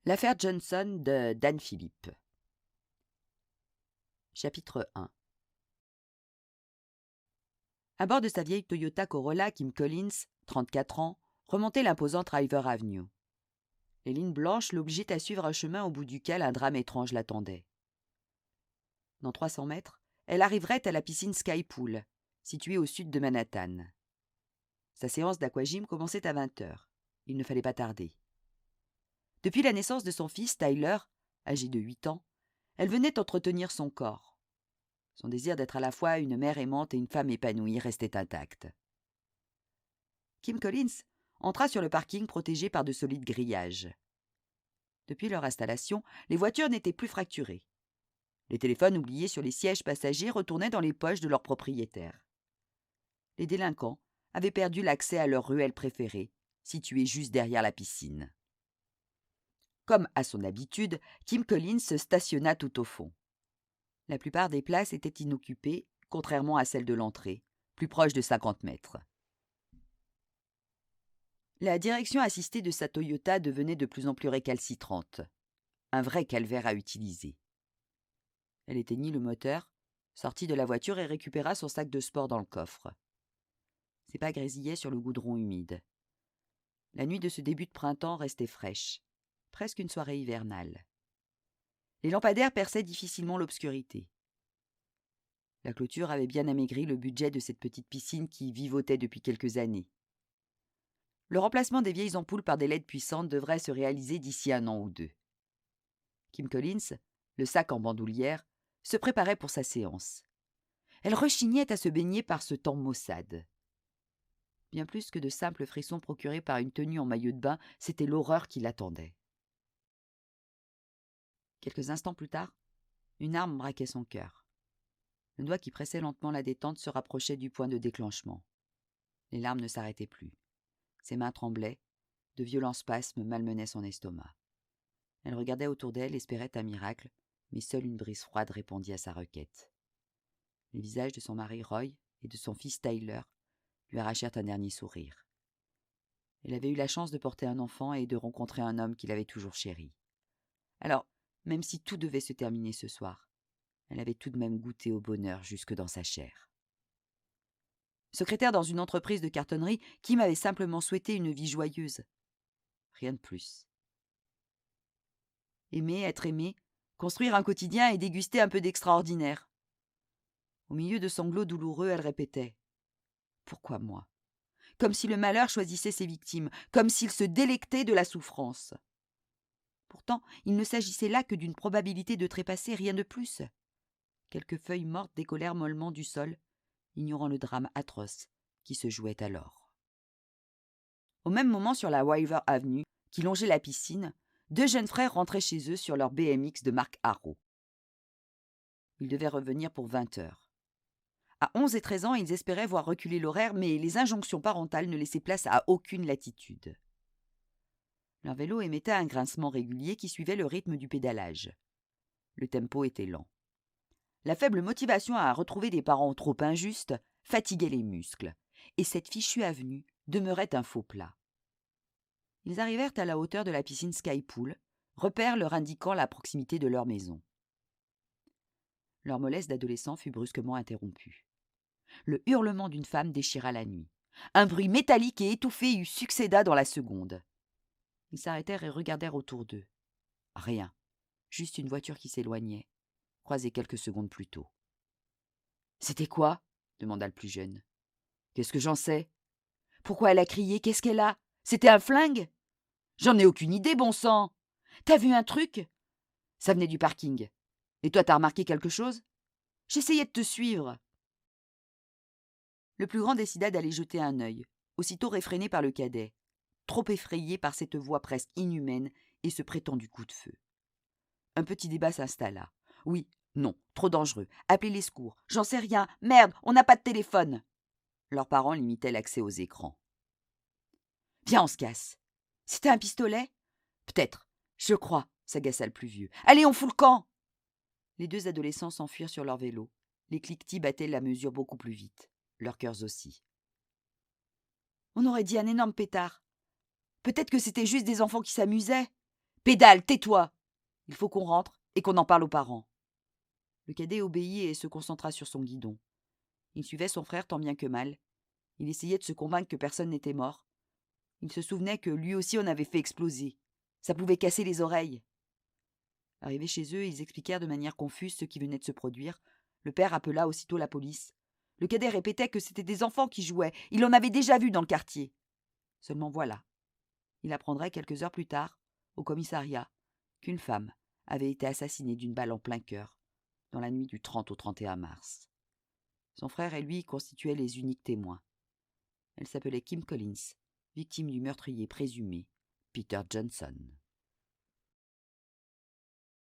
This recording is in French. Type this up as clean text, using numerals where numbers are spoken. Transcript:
L'affaire Johnson de Dan Philippe. Chapitre 1. À bord de sa vieille Toyota Corolla, Kim Collins, 34 ans, remontait l'imposante River Avenue. Les lignes blanches l'obligeaient à suivre un chemin au bout duquel un drame étrange l'attendait. Dans 300 mètres, elle arriverait à la piscine Sky Pool, située au sud de Manhattan. Sa séance d'aquagym commençait à 20h. Il ne fallait pas tarder. Depuis la naissance de son fils, Tyler, âgé de 8 ans, elle venait entretenir son corps. Son désir d'être à la fois une mère aimante et une femme épanouie restait intact. Kim Collins entra sur le parking protégé par de solides grillages. Depuis leur installation, les voitures n'étaient plus fracturées. Les téléphones oubliés sur les sièges passagers retournaient dans les poches de leurs propriétaires. Les délinquants avaient perdu l'accès à leur ruelle préférée, située juste derrière la piscine. Comme à son habitude, Kim Collins se stationna tout au fond. La plupart des places étaient inoccupées, contrairement à celles de l'entrée, plus proche de 50 mètres. La direction assistée de sa Toyota devenait de plus en plus récalcitrante. Un vrai calvaire à utiliser. Elle éteignit le moteur, sortit de la voiture et récupéra son sac de sport dans le coffre. Ses pas grésillaient sur le goudron humide. La nuit de ce début de printemps restait fraîche, presque une soirée hivernale. Les lampadaires perçaient difficilement l'obscurité. La clôture avait bien amaigri le budget de cette petite piscine qui vivotait depuis quelques années. Le remplacement des vieilles ampoules par des LED puissantes devrait se réaliser d'ici 1 an ou 2. Kim Collins, le sac en bandoulière, se préparait pour sa séance. Elle rechignait à se baigner par ce temps maussade. Bien plus que de simples frissons procurés par une tenue en maillot de bain, c'était l'horreur qui l'attendait. Quelques instants plus tard, une arme braquait son cœur. Le doigt qui pressait lentement la détente se rapprochait du point de déclenchement. Les larmes ne s'arrêtaient plus. Ses mains tremblaient, de violents spasmes malmenaient son estomac. Elle regardait autour d'elle, espérait un miracle, mais seule une brise froide répondit à sa requête. Les visages de son mari Roy et de son fils Tyler lui arrachèrent un dernier sourire. Elle avait eu la chance de porter un enfant et de rencontrer un homme qu'il avait toujours chéri. Alors, même si tout devait se terminer ce soir, elle avait tout de même goûté au bonheur jusque dans sa chair. Secrétaire dans une entreprise de cartonnerie, Kim avait simplement souhaité une vie joyeuse. Rien de plus. Aimer, être aimé, construire un quotidien et déguster un peu d'extraordinaire. Au milieu de sanglots douloureux, elle répétait « Pourquoi moi ?» Comme si le malheur choisissait ses victimes, comme s'il se délectait de la souffrance. Pourtant, il ne s'agissait là que d'une probabilité de trépasser, rien de plus. Quelques feuilles mortes décollèrent mollement du sol, ignorant le drame atroce qui se jouait alors. Au même moment, sur la River Avenue, qui longeait la piscine, 2 jeunes frères rentraient chez eux sur leur BMX de marque Arrow. Ils devaient revenir pour 20h. À 11 et 13 ans, ils espéraient voir reculer l'horaire, mais les injonctions parentales ne laissaient place à aucune latitude. Leur vélo émettait un grincement régulier qui suivait le rythme du pédalage. Le tempo était lent. La faible motivation à retrouver des parents trop injustes fatiguait les muscles, et cette fichue avenue demeurait un faux plat. Ils arrivèrent à la hauteur de la piscine Sky Pool, repère leur indiquant la proximité de leur maison. Leur mollesse d'adolescent fut brusquement interrompue. Le hurlement d'une femme déchira la nuit. Un bruit métallique et étouffé y succéda dans la seconde. Ils s'arrêtèrent et regardèrent autour d'eux. Rien, juste une voiture qui s'éloignait, croisée quelques secondes plus tôt. « C'était quoi ?» demanda le plus jeune. « Qu'est-ce que j'en sais ? Pourquoi elle a crié ? Qu'est-ce qu'elle a ? C'était un flingue ? J'en ai aucune idée, bon sang ! T'as vu un truc ? Ça venait du parking. Et toi, t'as remarqué quelque chose ? J'essayais de te suivre. » Le plus grand décida d'aller jeter un œil, aussitôt réfréné par le cadet, trop effrayé par cette voix presque inhumaine et ce prétendu coup de feu. Un petit débat s'installa. Oui, non, trop dangereux. Appelez les secours. J'en sais rien. Merde, on n'a pas de téléphone. Leurs parents limitaient l'accès aux écrans. Viens, on se casse. C'était un pistolet ? Peut-être. Je crois, s'agaça le plus vieux. Allez, on fout le camp. Les 2 adolescents s'enfuirent sur leur vélo. Les cliquetis battaient la mesure beaucoup plus vite. Leurs cœurs aussi. On aurait dit un énorme pétard. Peut-être que c'était juste des enfants qui s'amusaient. Pédale, tais-toi! Il faut qu'on rentre et qu'on en parle aux parents. Le cadet obéit et se concentra sur son guidon. Il suivait son frère tant bien que mal. Il essayait de se convaincre que personne n'était mort. Il se souvenait que lui aussi on avait fait exploser. Ça pouvait casser les oreilles. Arrivés chez eux, ils expliquèrent de manière confuse ce qui venait de se produire. Le père appela aussitôt la police. Le cadet répétait que c'était des enfants qui jouaient. Il en avait déjà vu dans le quartier. Seulement voilà. Il apprendrait quelques heures plus tard, au commissariat, qu'une femme avait été assassinée d'une balle en plein cœur, dans la nuit du 30 au 31 mars. Son frère et lui constituaient les uniques témoins. Elle s'appelait Kim Collins, victime du meurtrier présumé, Peter Johnson.